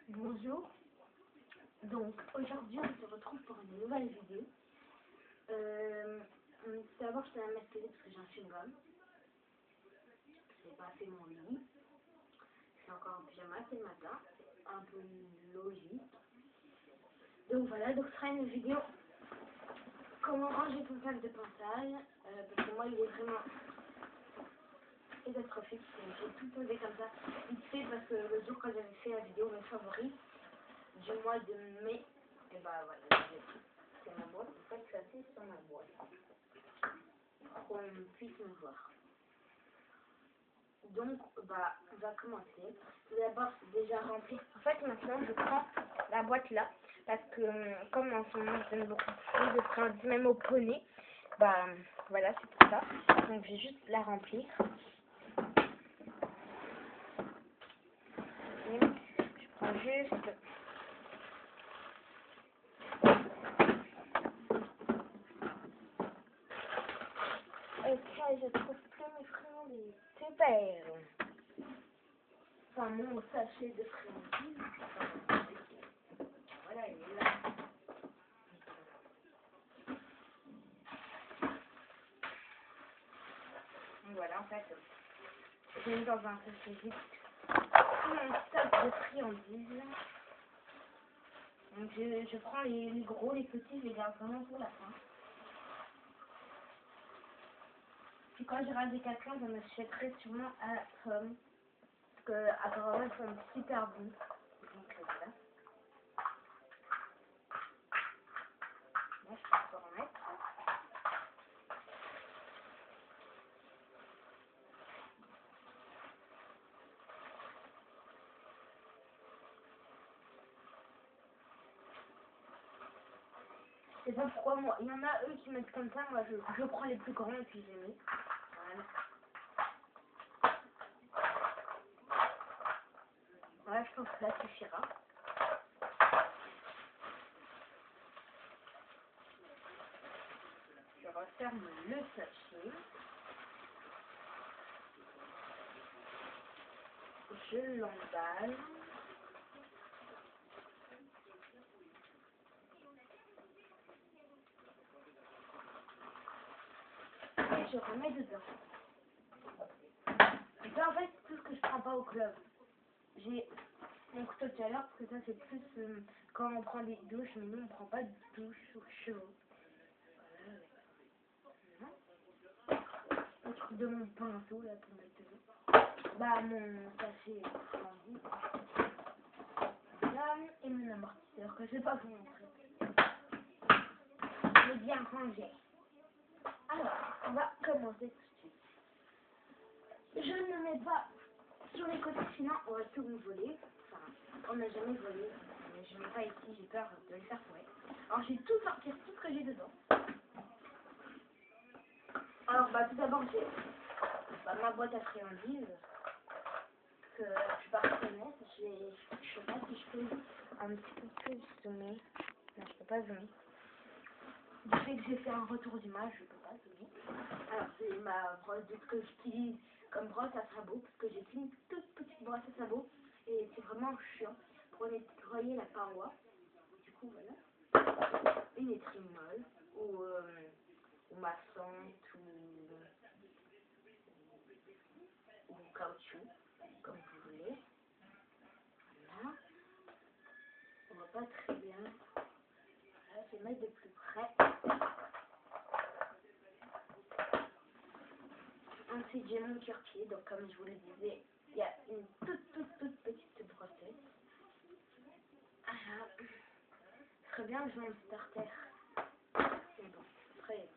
Bonjour, donc aujourd'hui on se retrouve pour une nouvelle vidéo. Tout d'abord je tiens à m'excuser parce que j'ai un chewing-gum. J'ai pas fait mon lit, je suis encore en pyjama, c'est le matin, c'est un peu logique. Donc voilà, donc ce sera une vidéo comment ranger ton sac de pinçage, parce que moi il est vraiment catastrophique, j'ai tout posé comme ça, vite fait parce que le jour quand j'avais fait la vidéo mes favoris du mois de mai, et bah voilà, c'est ma boîte, en fait ça c'est sur ma boîte, pour qu'on puisse me voir. Donc bah on va commencer. Tout d'abord c'est déjà rempli. En fait maintenant je prends la boîte là, parce que comme en ce moment je donne beaucoup de friandises, même au poney, bah voilà c'est pour ça. Donc je vais juste la remplir. Et je prends juste... Ok, je trouve plus mes friandises. Super. Enfin, mon sachet de friandises. Voilà, il est là. Donc voilà, en fait, j'ai mis dans un sachet vide tout mon stock de friandises. Donc je prends les gros, les petits, je les garde vraiment pour la fin. Puis quand j'irai à Decathlon, je m'achèterai sûrement à la pomme. Parce que apparemment ils sont super bons. Donc voilà. Là je peux en remettre. Je sais pas pourquoi moi. Il y en a eux qui mettent comme ça, moi je prends les plus grands et puis je les mets. Voilà. Voilà, je pense que ça suffira. Je referme le sachet. Je l'emballe. Et je remets dedans. Et ça en fait c'est tout ce que je prends pas au club. J'ai mon couteau de chaleur parce que ça c'est plus quand on prend des douches, mais nous on prend pas de douche aux chevaux. Le truc de mon pinceau là pour mettre dedans. Bah mon sachet friandise. Là, et mon amortisseur que je vais pas vous montrer. Il est bien rangé. Alors, on va commencer tout de suite. Je ne mets pas sur les côtés, sinon on va tout me voler. Enfin, on n'a jamais volé, mais je ne mets pas ici, j'ai peur de le faire foirer. Alors, je vais tout sortir, tout ce que j'ai dedans. Alors, bah, tout d'abord, j'ai ma boîte à friandises que la plupart connaissent. Je sais pas si je peux un petit peu plus zoomer. Non, je peux pas zoomer. Du fait que j'ai fait un retour d'image, je peux pas zoomer. Alors, c'est ma brosse de ce que j'utilise comme brosse à sabot, parce que j'ai une toute petite brosse à sabot et c'est vraiment chiant pour nettoyer la paroi. Du coup, voilà. Une étrimole ou maçante ou caoutchouc, comme vous voulez. Voilà. On voit pas très bien. Voilà, je vais mettre de plus près. Ensuite, j'ai mon cure-pied. Donc, comme je vous le disais, il y a une toute petite brossette. Voilà. Ce serait bien que je monte par terre. Mais bon, après,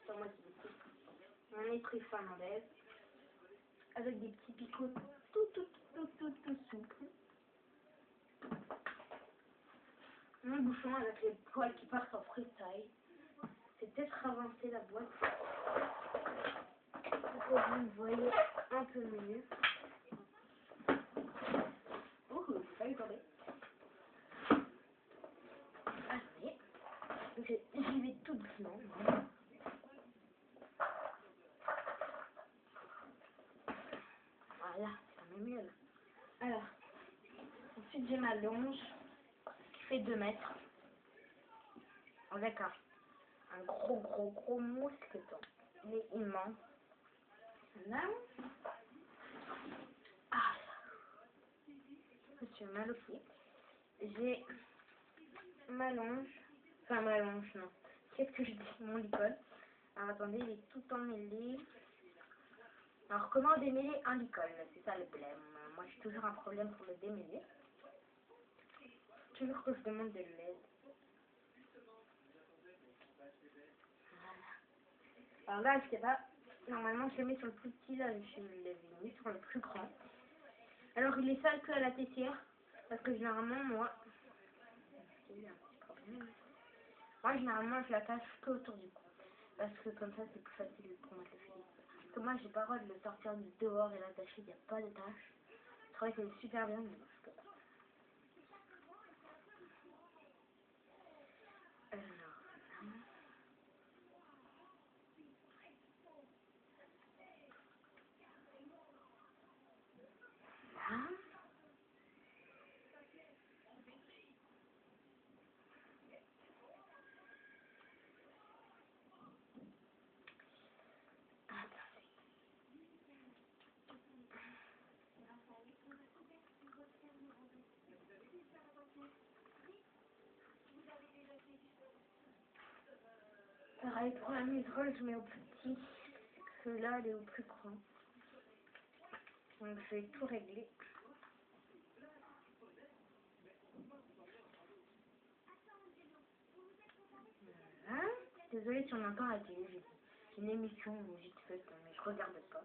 c'est moi qui décide. Mon étrie finlandaise. Avec des petits picots tout souples. Mon bouchon avec les poils qui partent en freestyle. C'est peut-être avancer la boîte pour que vous me voyez un peu mieux. Oh, j'ai failli tomber. Allez, j'y vais tout doucement. Voilà, ça m'est mieux là. Alors, ensuite Ensuite, j'ai ma longe qui fait 2 mètres. Avec un gros mousqueton. Il est immense. Là. Ah, je suis mal au pied. J'ai ma longe. Enfin, ma longe, non. Qu'est-ce que je dis? Mon licol. Alors, attendez, il est tout emmêlé. Alors, comment démêler un licol? C'est ça le problème. Moi, j'ai toujours un problème pour le démêler. Toujours que je demande de l'aide. Voilà. Alors là, je sais pas. Normalement, je le mets sur le plus petit. Là, je l'ai mis sur le plus grand. Alors, il est sale que à la tessière. Parce que généralement, moi, généralement, je l'attache que autour du cou. Parce que comme ça, c'est plus facile pour mettre le fil. Parce que moi, j'ai pas le droit de le sortir du dehors et l'attacher. Il n'y a pas de tâche. Je trouvais que c'est super bien, mais moi, je peux pas. Pareil pour la muserolle, je mets au plus petit. Que là, elle est au plus grand. Donc, je vais tout régler. Voilà. Désolée si on entend la télé. J'ai une émission où j'ai fait, mais je regarde pas.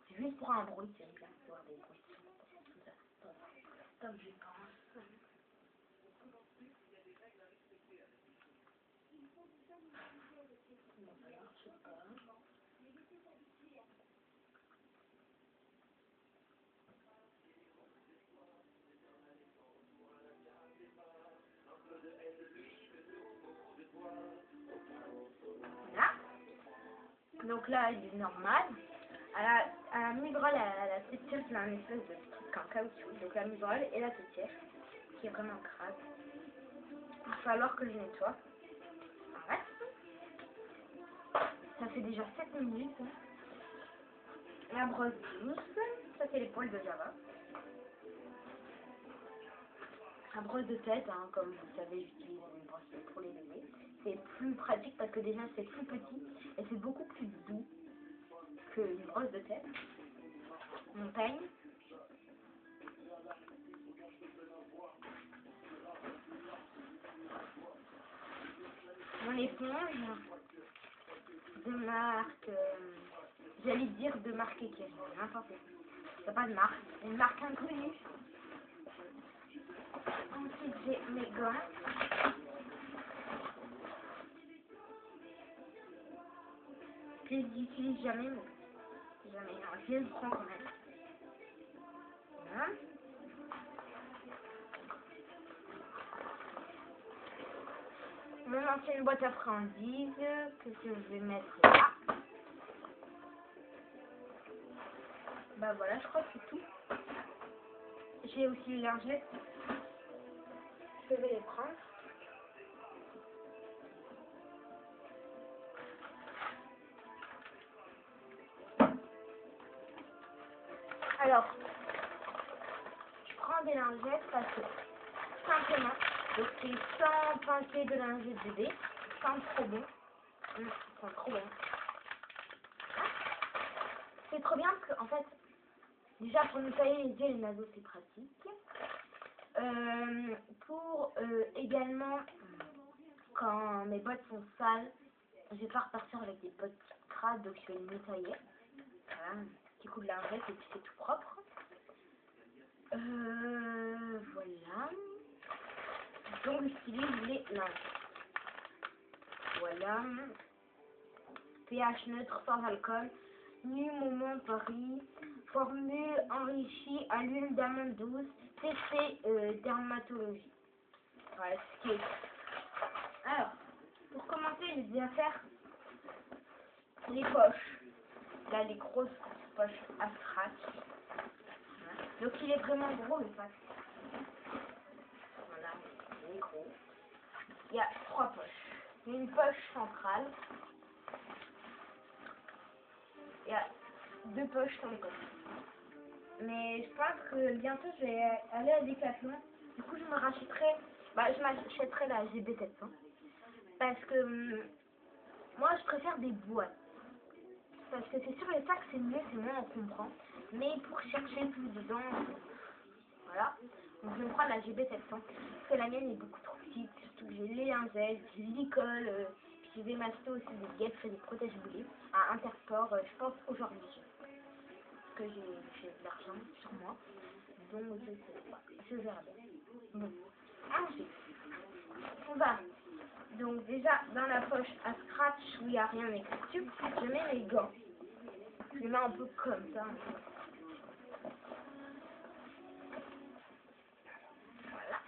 C'est juste pour un bruit, j'aime bien voir des bruits. Tout ça. Comme je pense. Bon, voilà, je sais pas. Voilà. Donc là, il est normal. À la muserolle, à la têtière, il a un espèce de truc en caoutchouc. Donc la muserolle et la têtière, qui est vraiment crade. Il va falloir que je nettoie. Voilà. Ça fait déjà 7 minutes. La brosse douce, ça c'est les poils de Java. La brosse de tête, hein, comme vous savez, j'utilise une brosse pour les bébés. C'est plus pratique parce que déjà c'est plus petit et c'est beaucoup plus doux qu'une brosse de tête. Mon peigne. Mon éponge de marque, j'allais dire de marque Kering, n'importe quoi. Il n'y a pas de marque, une marque inconnue. Ensuite j'ai mes gants. Je les utilise jamais, mais jamais. Alors, je les prends quand même. Voilà. Mon ancienne boîte à friandises que je vais mettre là. Bah voilà, je crois que c'est tout. J'ai aussi les lingettes. Je vais les prendre. Alors, je prends des lingettes parce que simplement, donc c'est sans pincer de lingettes bébé, sans trop bon. C'est trop bon. C'est trop bien parce qu'en fait, déjà pour nettoyer les yeux et les naseaux, c'est pratique. Pour également, quand mes bottes sont sales, je vais pas repartir avec des bottes crades, donc je vais les nettoyer. Voilà, un petit coup de lingette et puis c'est tout propre. Voilà. Donc j'utilise les lingettes. Voilà. pH neutre sans alcool. Nu Moment Paris. Formule enrichie à l'huile d'amande douce. TC dermatologie. Voilà ce qui est. Alors, pour commencer, les affaires, les poches. Là, les grosses poches à strass. Donc il est vraiment gros le sac. il y a 3 poches. Il y a une poche centrale. Il y a 2 poches sur les côtés. Mais je pense que bientôt je vais aller à Decathlon. Du coup je me rachèterai, je m'achèterai la GB700. Parce que moi je préfère des boîtes. Parce que c'est sur les sacs c'est mieux, c'est moins on comprend. Mais pour chercher plus dedans, voilà. Donc je vais me prendre la GB700. Parce que la mienne est beaucoup trop petite. Surtout que j'ai les lingettes, j'ai l'école. Puis je vais m'acheter aussi des guêtres et des protège-boulets à Intersport, je pense aujourd'hui. Que j'ai de l'argent sur moi. Donc je sais pas. Je verrai bien. Bon. Ensuite, on va. Donc déjà dans la poche à scratch où il n'y a rien écrit, je mets les gants. Je les mets un peu comme ça. Voilà.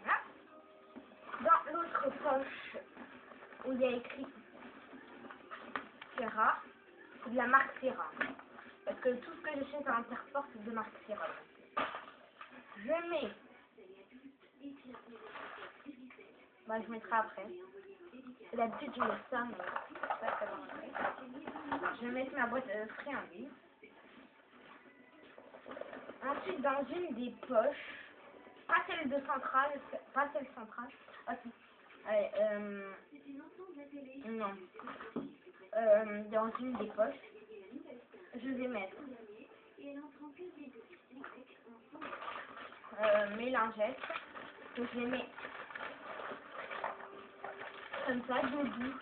Voilà. Dans l'autre poche où il y a écrit Serra, c'est de la marque Serra. Parce que tout ce que j'achète à Intersport c'est de marque Serra. Je mets. Je mettrai après. D'habitude je mets ça, mais ça va rentrer. Je vais mettre ma boîte friandise. Ensuite, dans une des poches, pas celle de centrale, pas celle centrale. Ah si. Allez, non. Dans une des poches, je vais mettre mes lingettes, que je les mets comme ça, debout,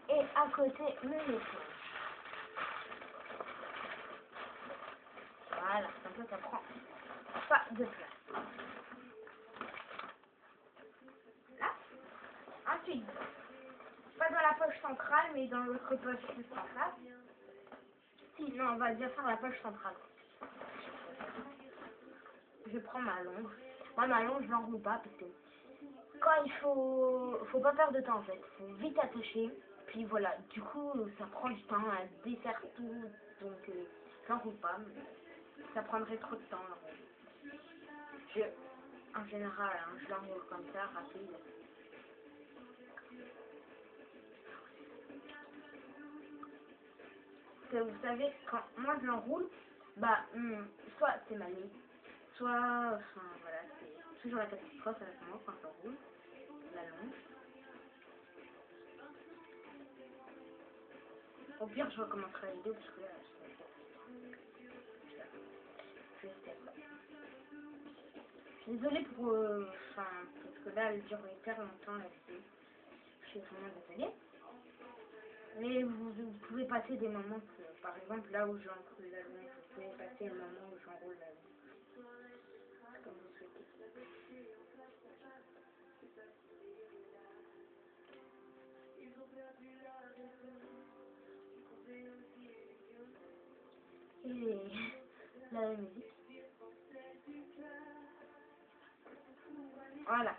et à côté mes éponges. Voilà, comme ça prend pas de place. Là. Ensuite, pas dans la poche centrale, mais dans l'autre poche plus centrale. Si, non, on va déjà faire la poche centrale. Je prends ma longe. Moi, ma longe, je l'enroule pas parce que quand il faut pas perdre de temps en fait. Faut vite attacher. Puis voilà, du coup, ça prend du temps à défaire tout. Donc, je l'enroule pas. Mais ça prendrait trop de temps. En général, hein, je l'enroule comme ça, rapide. Parce que vous savez, quand moi je l'enroule, soit c'est mal mis, soit, enfin voilà, c'est toujours la catastrophe avec moi quand j'enroule la longe. Au pire, je recommencerai la vidéo parce que là, je suis désolée pour, parce que là, elle dure hyper longtemps la vidéo. Je suis vraiment désolée. Mais vous pouvez passer des moments que, par exemple, là où j'enroule la longe, vous pouvez passer un moment où j'enroule la longe. Comme vous souhaitez. Et la musique. Voilà.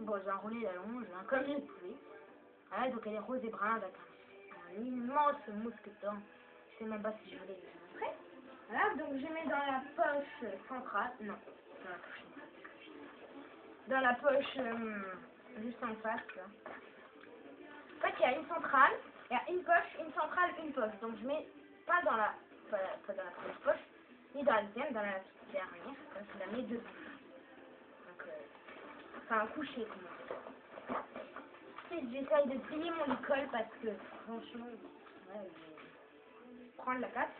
Bon, j'ai enroulé la longe, hein, comme je pouvais. Voilà, donc elle est rose et brun avec un immense mousqueton. Je sais même pas si je voulais le montrer. Voilà, donc je mets dans la poche centrale. Non, dans la poche centrale. Dans la poche juste en face. Là. En fait, il y a une centrale, il y a une poche, une centrale, une poche. Donc je mets pas dans la première poche, ni dans la deuxième, dans la dernière. Comme je la mets debout. Donc c'est un coucher comme on dit. Ensuite, j'essaye de plier mon école parce que franchement, ouais, je vais prendre la place.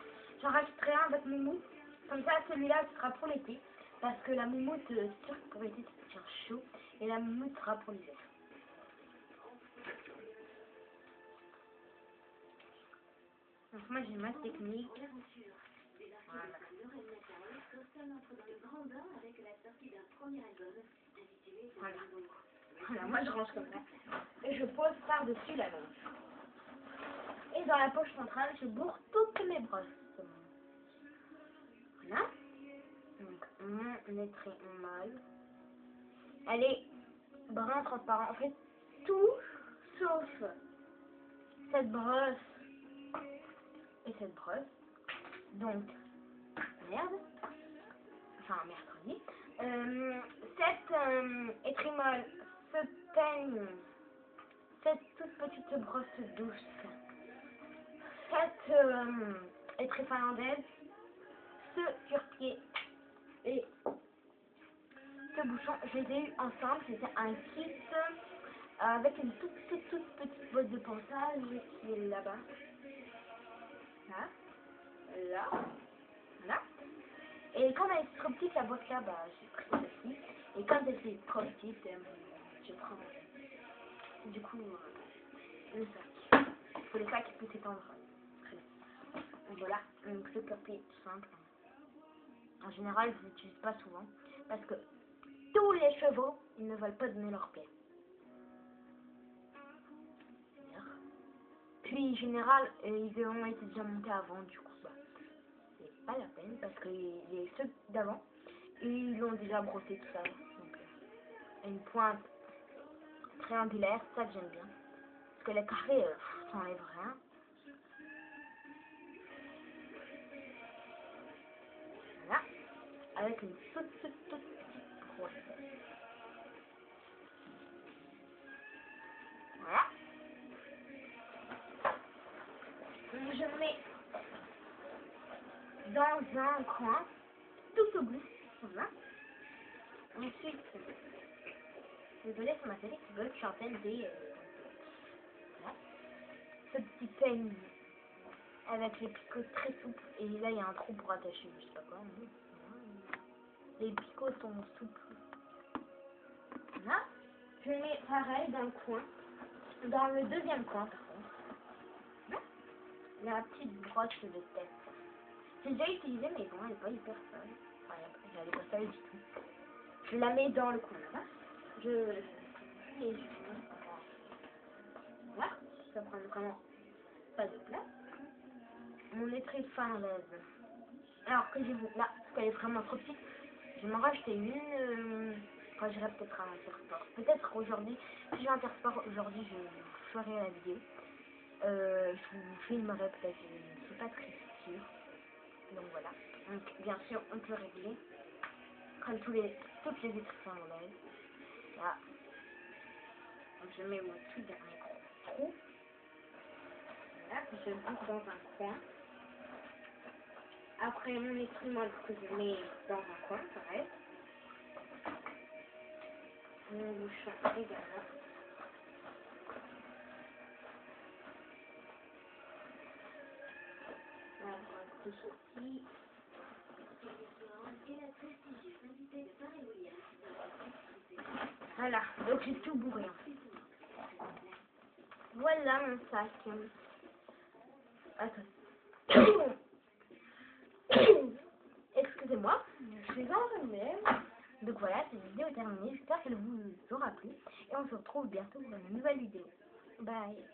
J'en rajouterai un avec moumoute. Comme ça, celui-là sera pour l'été. Parce que la moumoute, c'est sûr que pour l'été, ça tient chaud. Et la moumoute sera pour l'hiver. Donc moi, j'ai ma technique. Voilà. Voilà, moi je range comme ça. Et je pose par-dessus la longe. Et dans la poche centrale, je bourre toutes mes brosses. Voilà. Donc mon étrémol. Elle est brun transparent. En fait, tout sauf cette brosse et cette brosse. Donc, merde. enfin mercredi. Cette étrimole se peigne, cette toute petite brosse douce, cette étrie finlandaise, ce cure-pied et ce bouchon, je les ai eu ensemble. C'était un kit avec une toute petite boîte de ponçage qui est là-bas. Là. Voilà. Et quand elle est trop petite, la boîte là, bah, j'ai pris celle-ci. Et quand elle est trop petite, je prends du coup le sac. Il faut le sac qui peut s'étendre. Voilà, donc ce cure-pied tout simple. En général, je ne l'utilise pas souvent parce que tous les chevaux, ils ne veulent pas donner leurs pieds. Puis en général, ils ont été déjà montés avant, du coup, bah, c'est pas la peine parce que ceux d'avant, ils l'ont déjà brossé tout ça. Donc, une pointe triangulaire, ça que j'aime bien. Parce que les carrés, ça enlève rien. Voilà, avec une toute petite brosse. Voilà. Je mets dans un coin, tout au bout. Voilà. Ensuite, désolée, c'est ma télé qui veut que je chante des... Voilà. Ce petit peigne avec les picots très souples. Et là, il y a un trou pour attacher, je sais pas quoi. Les picots sont souples. Voilà. Je mets pareil dans le coin. Dans le deuxième coin, par contre. Voilà. La petite brosse de tête. J'ai déjà utilisé, mais bon, elle n'est pas hyper sale. Enfin, elle n'est pas sale du tout. Je la mets dans le coin là-bas. Et voilà. Ça prend vraiment pas de place. Mon étrie finlandaise. Alors que j'ai vu là, parce qu'elle est vraiment trop petite. Je vais m'en racheter une. Quand j'irai peut-être à Intersport. Peut-être aujourd'hui. Si j'ai Intersport aujourd'hui, je ferai la vidéo. Je vous filmerai peut-être. Je ne suis pas très sûre. Donc voilà. Donc bien sûr, on peut régler. Comme toutes les étriers finlandaises. Là. Donc je mets mon tout dernier trou. Voilà. Je boucle dans un coin. Après mon étrimole que je mets dans un coin, pareil. Mon bouchon également. La brosse de sortie. Voilà, donc j'ai tout bourré. Voilà mon sac. Attends. Excusez-moi, je suis enrhumée. Donc voilà, cette vidéo est terminée. J'espère qu'elle vous aura plu. Et on se retrouve bientôt pour une nouvelle vidéo. Bye.